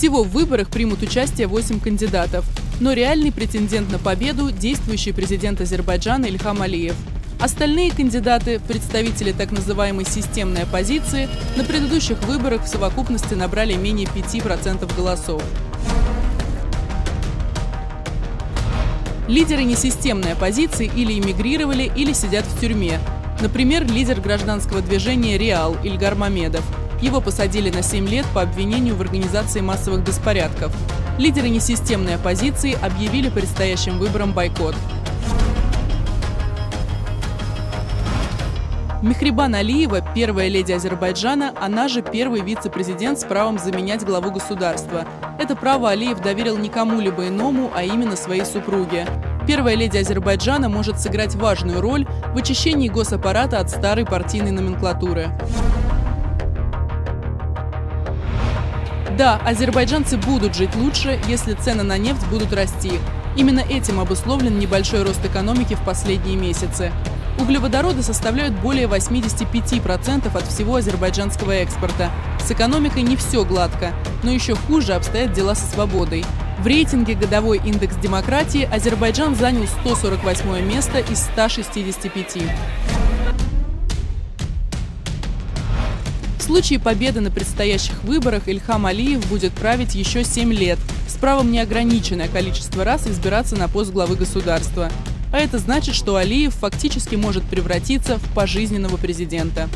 Всего в выборах примут участие 8 кандидатов. Но реальный претендент на победу – действующий президент Азербайджана Ильхам Алиев. Остальные кандидаты, представители так называемой системной оппозиции, на предыдущих выборах в совокупности набрали менее 5% голосов. Лидеры несистемной оппозиции или эмигрировали, или сидят в тюрьме. Например, лидер гражданского движения «Реал» Ильгар Мамедов. Его посадили на 7 лет по обвинению в организации массовых беспорядков. Лидеры несистемной оппозиции объявили предстоящим выборам бойкот. Мехрибан Алиева, первая леди Азербайджана, она же первый вице-президент с правом заменять главу государства. Это право Алиев доверил не кому-либо иному, а именно своей супруге. Первая леди Азербайджана может сыграть важную роль в очищении госаппарата от старой партийной номенклатуры. Да, азербайджанцы будут жить лучше, если цены на нефть будут расти. Именно этим обусловлен небольшой рост экономики в последние месяцы. Углеводороды составляют более 85% от всего азербайджанского экспорта. С экономикой не все гладко, но еще хуже обстоят дела со свободой. В рейтинге «Годовой индекс демократии» Азербайджан занял 148 место из 165. В случае победы на предстоящих выборах Ильхам Алиев будет править еще 7 лет, с правом неограниченное количество раз избираться на пост главы государства. А это значит, что Алиев фактически может превратиться в пожизненного президента.